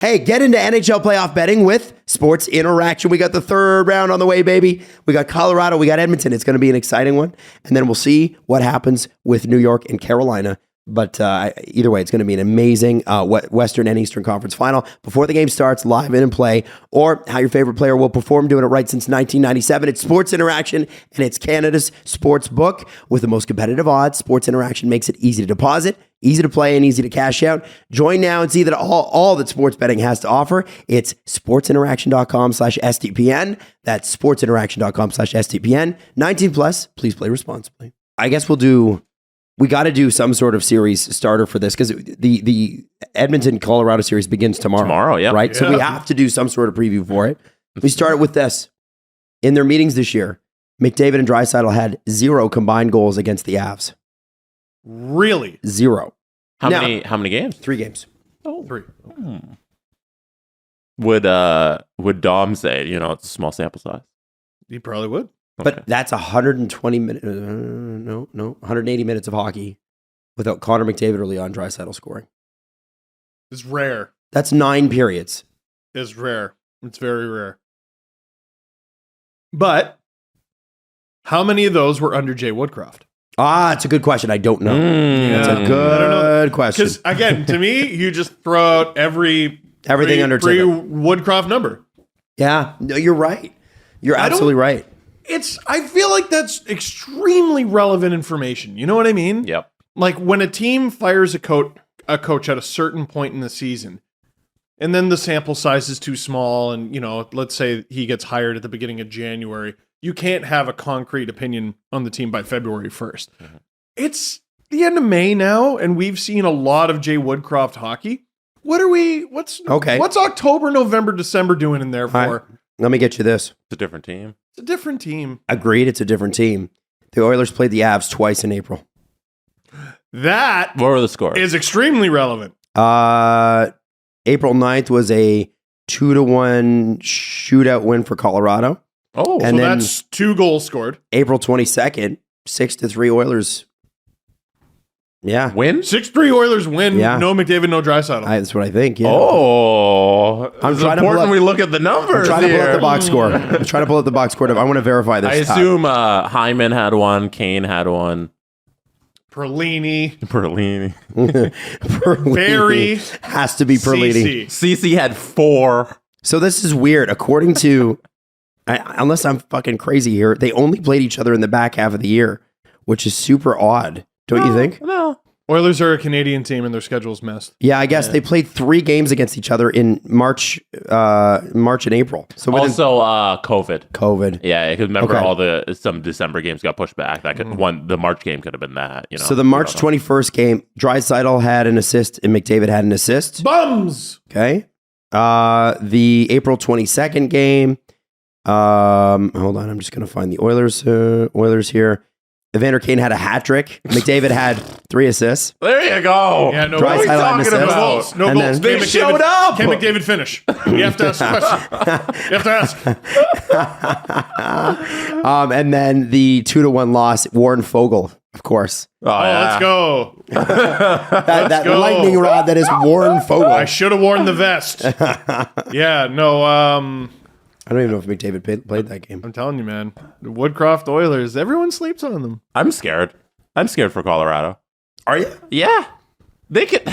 Hey, get into NHL playoff betting with Sports Interaction. We got the third round on the way, baby. We got Colorado, we got Edmonton. It's going to be an exciting one. And then we'll see what happens with New York and Carolina. But either way, it's going to be an amazing Western and Eastern Conference final. Before the game starts, live in and play, or how your favorite player will perform, doing it right since 1997. It's Sports Interaction, and it's Canada's sports book with the most competitive odds. Sports Interaction makes it easy to deposit, easy to play, and easy to cash out. Join now and see that all that sports betting has to offer. It's sportsinteraction.com/STPN. That's sportsinteraction.com/STPN. 19 plus. Please play responsibly. I guess we got to do some sort of series starter for this because the Edmonton Colorado series begins tomorrow. Tomorrow, yeah. Right? Yeah. So we have to do some sort of preview for it. We start with this. In their meetings this year, McDavid and Draisaitl had 0 combined goals against the Avs. Really? 0. How many games? 3 games. Oh, 3. Would Dom say, it's a small sample size? He probably would. But that's 120 minutes. 180 minutes of hockey without Connor McDavid or Leon Draisaitl scoring. It's rare. That's 9 periods. It's rare. It's very rare. But how many of those were under Jay Woodcroft? It's a good question. I don't know. Yeah. It's a good question. Because again, to me, you just throw out everything under Woodcroft number. Yeah, no, you're right. You're absolutely right. I feel like that's extremely relevant information. You know what I mean? Yep. Like when a team fires a coach at a certain point in the season, and then the sample size is too small, and let's say he gets hired at the beginning of January, you can't have a concrete opinion on the team by February 1st. Mm-hmm. It's the end of May now, and we've seen a lot of Jay Woodcroft hockey. What's October, November, December doing in there for? Right. Let me get you this. It's a different team. It's a different team. Agreed, it's a different team. The Oilers played the Avs twice in April. What were the scores? Is extremely relevant. April 9th was a 2-1 shootout win for Colorado. Oh, and so that's 2 goals scored. April 22nd, 6-3 Oilers. Yeah. Win? 6-3 Oilers win. Yeah. No McDavid, no Draisaitl. That's what I think, yeah. Oh. It's important we look at the numbers. I'm trying to pull up the box score. I want to verify this. I assume Hyman had one, Kane had one. Perlini. Barry. Has to be Perlini. CC had 4. So this is weird. According to, unless I'm fucking crazy here, they only played each other in the back half of the year, which is super odd. Don't you think? No. Oilers are a Canadian team and their schedule's messed. Yeah, I guess they played 3 games against each other in March and April. So also COVID. Yeah, because remember some December games got pushed back. That could the March game could have been that. So the March 21st game, Draisaitl had an assist and McDavid had an assist. Bums. Okay. The April 22nd game. Hold on, I'm just gonna find the Oilers here. Evander Kane had a hat trick. McDavid had 3 assists. There you go. Yeah, no, what are we talking about? No goals. They showed up. Can McDavid finish? You have to ask a question. You have to ask. And then the 2-1 loss, Warren Fogle, of course. Let's go. that lightning rod that is Warren Fogle. I should have worn the vest. Yeah, no. I don't even know if McDavid played that game. I'm telling you, man. The Woodcroft Oilers, everyone sleeps on them. I'm scared. I'm scared for Colorado. Are you? Yeah. They could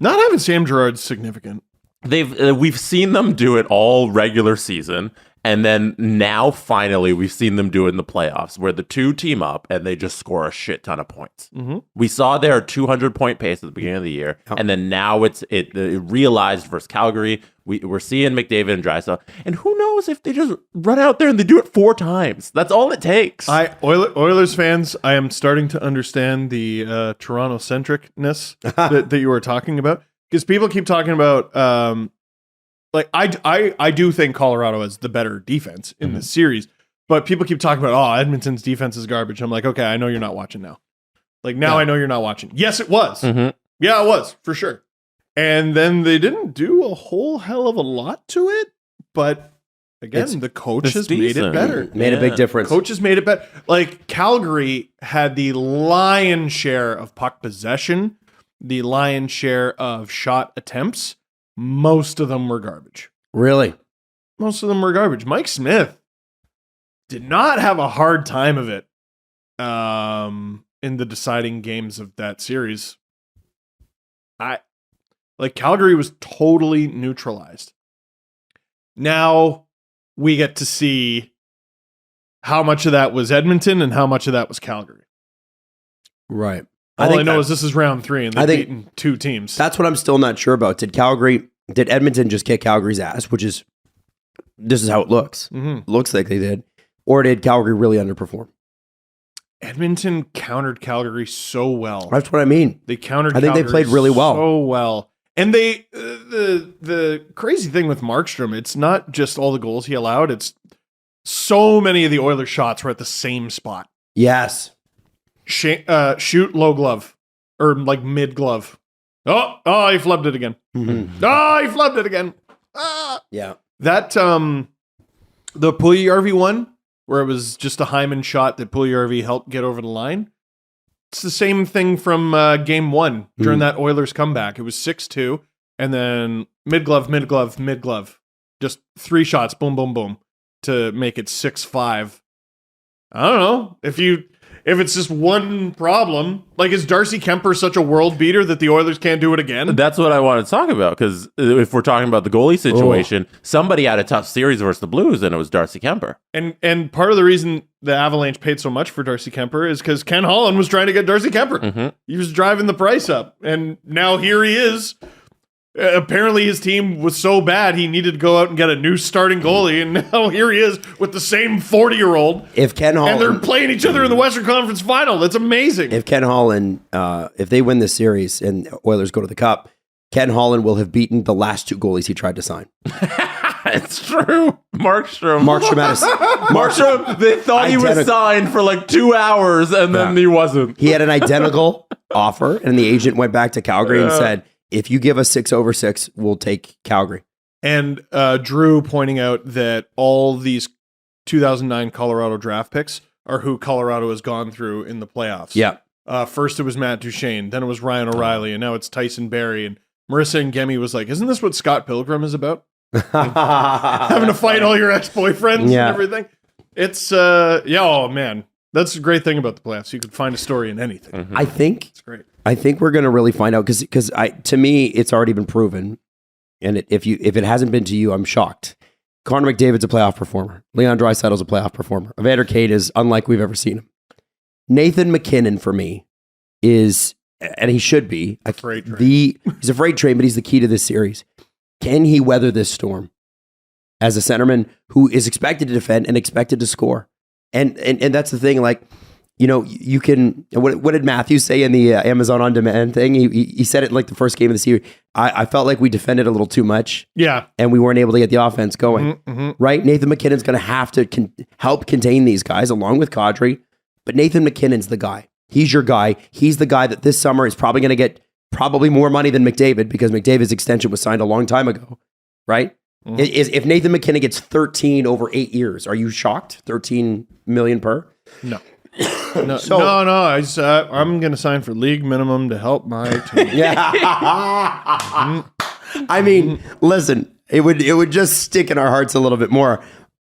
not having Sam Girard's significant. We've seen them do it all regular season, and then now finally we've seen them do it in the playoffs where the 2 team up and they just score a shit ton of points. Mm-hmm. We saw their 200-point pace at the beginning of the year, and then now it realized versus Calgary. We're seeing McDavid and Draisaitl, and who knows if they just run out there and they do it 4 times. That's all it takes. Oilers fans, I am starting to understand the Toronto-centricness that you were talking about. Because people keep talking about, I do think Colorado has the better defense in this series, but people keep talking about, Edmonton's defense is garbage. I'm like, okay, I know you're not watching now. I know you're not watching. Yes, it was. Mm-hmm. Yeah, it was, for sure. And then they didn't do a whole hell of a lot to it, but again, the coach has made it better. Made a big difference. Coach has made it better. Like, Calgary had the lion's share of puck possession, the lion's share of shot attempts, most of them were garbage. Really? Most of them were garbage. Mike Smith did not have a hard time of it in the deciding games of that series. Calgary was totally neutralized. Now we get to see how much of that was Edmonton and how much of that was Calgary. Right. All I know is this is round 3 and they've beaten 2 teams. That's what I'm still not sure about. Did Edmonton just kick Calgary's ass, this is how it looks. Mm-hmm. Looks like they did. Or did Calgary really underperform? Edmonton countered Calgary so well. That's what I mean. They countered I think Calgary they played really well. So well. And they the crazy thing with Markstrom, it's not just all the goals he allowed, it's so many of the Oilers shots were at the same spot. Yes. Shoot low glove or like mid glove. Oh, he flubbed it again. Mm-hmm. Oh, he flubbed it again. Ah. Yeah. That the Puljujärvi one where it was just a Hyman shot that Puljujärvi helped get over the line. It's the same thing from game 1 during that Oilers comeback. It was 6-2 and then mid glove. Just 3 shots, boom, boom, boom, to make it 6-5. I don't know if it's just one problem. Like, is Darcy Kemper such a world beater that the Oilers can't do it again? That's what I wanted to talk about, because if we're talking about the goalie situation, somebody had a tough series versus the Blues, and it was Darcy Kemper. And part of the reason the Avalanche paid so much for Darcy Kemper is because Ken Holland was trying to get Darcy Kemper. Mm-hmm. He was driving the price up, and now here he is. Apparently his team was so bad he needed to go out and get a new starting goalie, and now here he is with the same 40-year-old. If Ken Holland, and they're playing each other in the Western Conference Final. That's amazing. If Ken Holland, if they win this series and Oilers go to the Cup, Ken Holland will have beaten the last 2 goalies he tried to sign. It's true. Markstrom, they thought he was signed for like 2 hours, and then he wasn't. He had an identical offer, and the agent went back to Calgary and said, if you give us 6/6, we'll take Calgary. And Drew pointing out that all these 2009 Colorado draft picks are who Colorado has gone through in the playoffs. Yeah. First it was Matt Duchene, then it was Ryan O'Reilly, and now it's Tyson Barrie. And Marissa Ngemi was like, isn't this what Scott Pilgrim is about? Having to fight all your ex-boyfriends and everything. It's, oh man. That's a great thing about the playoffs. You can find a story in anything. Mm-hmm. I think it's great. I think we're going to really find out because to me it's already been proven, and if it hasn't been to you, I'm shocked. Connor McDavid's a playoff performer. Leon Draisaitl's a playoff performer. Evander Kane is unlike we've ever seen him. Nathan MacKinnon for me is, and he should be, he's a freight train, but he's the key to this series. Can he weather this storm as a centerman who is expected to defend and expected to score? And that's the thing, like, you know, you can, what did Matthew say in the Amazon On Demand thing? He said it in like the first game of the series. I felt like we defended a little too much. Yeah. And we weren't able to get the offense going. Mm-hmm. Right? Nathan MacKinnon's going to have to help contain these guys along with Kadri. But Nathan MacKinnon's the guy. He's your guy. He's the guy that this summer is probably going to get probably more money than McDavid because McDavid's extension was signed a long time ago. Right? Mm-hmm. If Nathan MacKinnon gets 13 over 8 years, are you shocked? 13 million per? No. No. I'm going to sign for league minimum to help my team. Yeah. I mean, listen, it would just stick in our hearts a little bit more.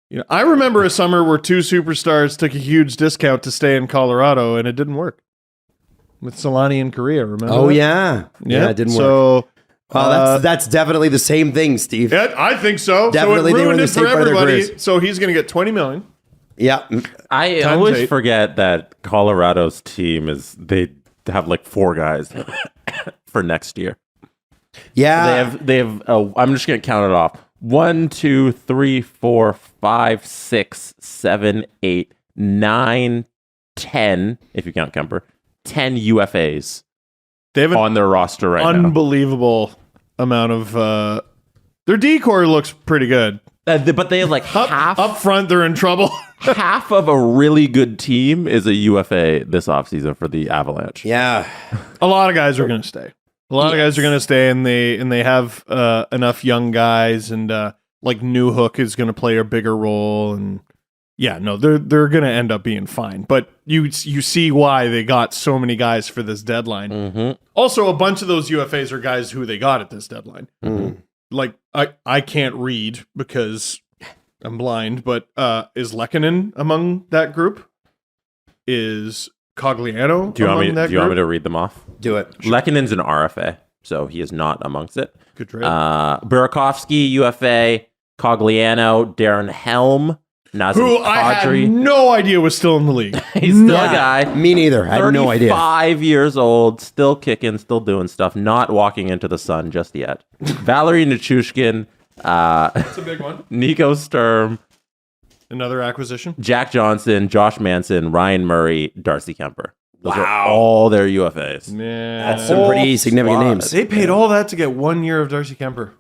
You know, I remember a summer where 2 superstars took a huge discount to stay in Colorado, and it didn't work. With Solani and Korea, remember? Oh, that? Yeah, it didn't work. So, that's definitely the same thing, Steve. Yeah, I think so. Definitely, so it ruined they were it for part of their everybody. careers. So he's going to get $20 million. Yeah. I always forget that Colorado's team they have like 4 guys for next year. Yeah. They have I'm just going to count it off. 1, 2, 3, 4, 5, 6, 7, 8, 9, 10, if you count Kemper, 10 UFAs they have on their roster right now. Unbelievable amount of their decor looks pretty good. But they have like half up front, they're in trouble. Half of a really good team is a UFA this offseason for the Avalanche. Yeah. A lot of guys are going to stay. A lot of guys are going to stay, and they have enough young guys, and like Newhook is going to play a bigger role, and they're going to end up being fine. But you see why they got so many guys for this deadline. Mm-hmm. Also, a bunch of those UFAs are guys who they got at this deadline. Mm-hmm. like I can't read because I'm blind, but is Lehkonen among that group? Is Cogliano Do you want among that me? Do you want me group? to read them off? Do it. Lekkonen's an RFA, so he is not amongst it. Good trade. Burakovsky, UFA, Cogliano, Darren Helm, Nazem Who I had Kadri. no idea was still in the league. He's still a guy. Me neither. I had no idea. 35 years old, still kicking, still doing stuff, not walking into the sun just yet. Valery Nichushkin, That's a big one. Nico Sturm, Another acquisition. Jack Johnson, Josh Manson, Ryan Murray, Darcy Kemper. Those are Wow. all their UFAs. Man, That's some pretty significant squad. names. They paid all that to get 1 year of Darcy Kemper.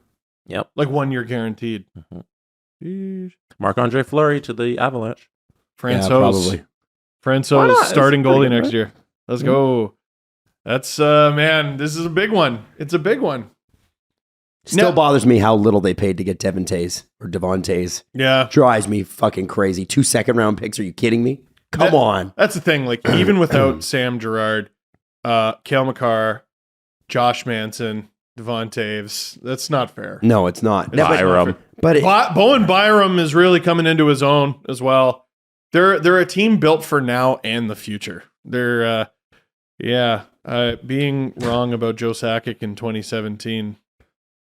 Yep. Like 1 year guaranteed. Marc-Andre Fleury to the Avalanche. Francois. probably. Why Francois not? starting It's pretty goalie good, next right? year. Let's go. That's man, this is a big one. It's a big one. Still No. bothers me how little they paid to get Devon Tays or Devon Tays. Yeah. Drives me fucking crazy. 2 second-round picks. Are you kidding me? Come on. That's the thing. Like, even without Sam Girard, Cale Makar, Josh Manson, Devon Taves, that's not fair. No, it's not. It's No, not Byram. fair. but it, Bowen Byram is really coming into his own as well. They're a team built for now and the future. They're being wrong about Joe Sakic in 2017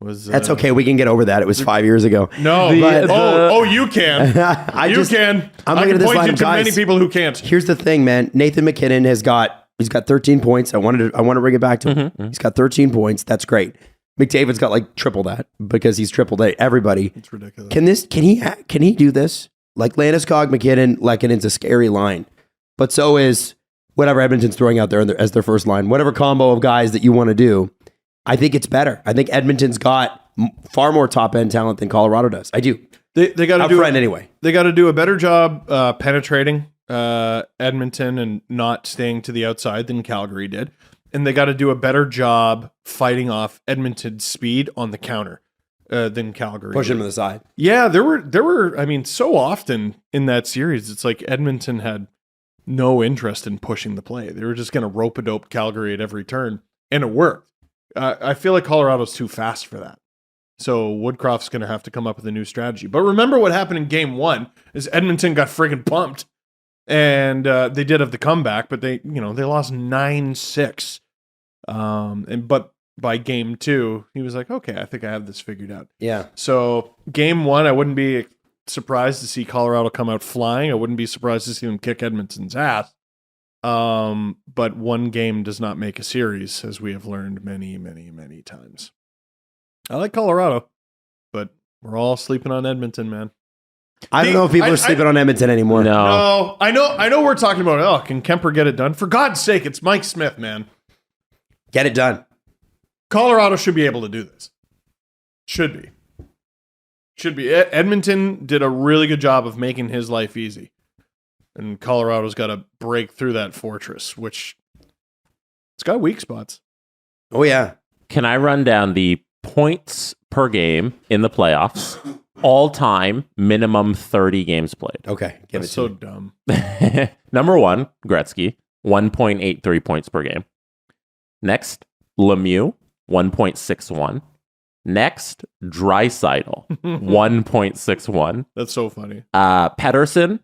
was that's okay. We can get over that. It was 5 years ago. No, you can. I You just can. I'm I looking can at this point you lineup, to many guys. people who can't. Here's the thing, man. Nathan McKinnon he's got 13 points. I want to bring it back to him. He's got 13 points. That's great. McDavid's got like triple that because he's tripled everybody. It's ridiculous. Can he do this? Like Landeskog, McKinnon, Lekkonen's a scary line, but so is whatever Edmonton's throwing out there as their first line. Whatever combo of guys that you want to do, I think it's better. I think Edmonton's got far more top end talent than Colorado does. I do. They got to Up do front anyway. They got to do a better job penetrating Edmonton and not staying to the outside than Calgary did, and they got to do a better job fighting off Edmonton's speed on the counter than Calgary. Push did. him to the side. Yeah, there were. I mean, so often in that series, it's like Edmonton had no interest in pushing the play. They were just going to rope-a-dope Calgary at every turn, and it worked. I feel like Colorado's too fast for that. So Woodcroft's going to have to come up with a new strategy. But remember what happened in Game 1 is Edmonton got friggin' pumped, and they did have the comeback, but they lost 9-6. But by Game 2, he was like, okay, I think I have this figured out. Yeah. So Game 1, I wouldn't be surprised to see Colorado come out flying. I wouldn't be surprised to see them kick Edmonton's ass. But one game does not make a series, as we have learned many, many, many times. I like Colorado, but we're all sleeping on Edmonton, man. I don't know if people are sleeping on Edmonton anymore. No. No, I know we're talking about, can Kemper get it done? For God's sake, it's Mike Smith, man. Get it done. Colorado should be able to do this. Should be. Edmonton did a really good job of making his life easy. And Colorado's got to break through that fortress, which it's got weak spots. Oh, yeah. Can I run down the points per game in the playoffs? All time, minimum 30 games played. Okay. Give That's it so to me. dumb. Number 1, Gretzky, 1.83 points per game. Next, Lemieux, 1.61. Next, Draisaitl, 1.61. That's so funny. Pedersen,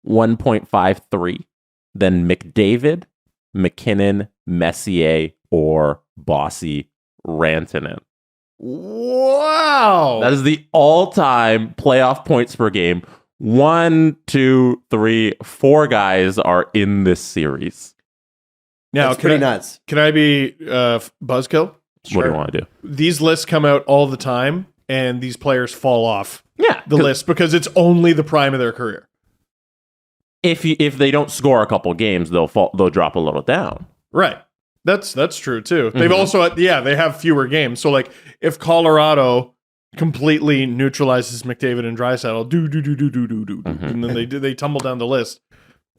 1.53. Then McDavid, McKinnon, Messier, or Bossy Rantanen. Wow. That is the all-time playoff points per game. 1, 2, 3, 4 guys are in this series. Now, That's pretty nuts. Can I be buzzkill? What do you want to do? These lists come out all the time, and these players fall off Yeah, the list because it's only the prime of their career. if they don't score a couple games, they'll drop a little down. Right. That's true too. They've also they have fewer games. So like if Colorado completely neutralizes McDavid and Draisaitl, and then they tumble down the list,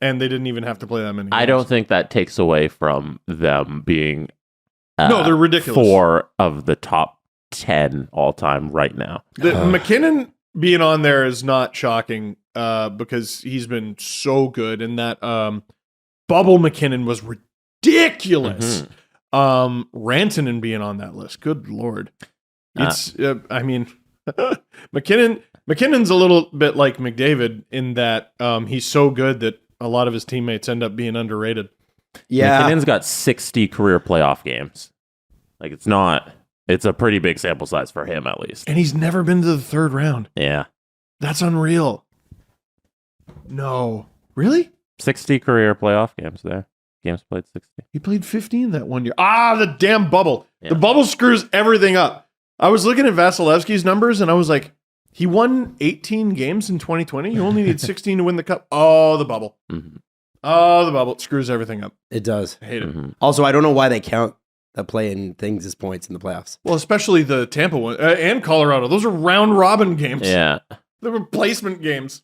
and they didn't even have to play that many games. I don't think that takes away from them being No, they're ridiculous. 4 of the top 10 all time right now. McKinnon being on there is not shocking because he's been so good, and that bubble McKinnon was ridiculous. Rantanen being on that list, good lord. It's, I mean, McKinnon's a little bit like McDavid in that he's so good that a lot of his teammates end up being underrated. Yeah. McKinnon's got 60 career playoff games. Like, it's a pretty big sample size for him, at least. And he's never been to the third round. Yeah. That's unreal. No. Really? 60 career playoff games there. Games played 60. He played 15 that one year. The damn bubble. Yeah. The bubble screws everything up. I was looking at Vasilevsky's numbers and I was like, he won 18 games in 2020. You only need 16 to win the cup. Oh, the bubble. Mm-hmm. Oh, the bubble. It screws everything up. It does. I hate it. Mm-hmm. Also, I don't know why they count the play-in things as points in the playoffs. Well, especially the Tampa one and Colorado. Those are round robin games. Yeah. The replacement games.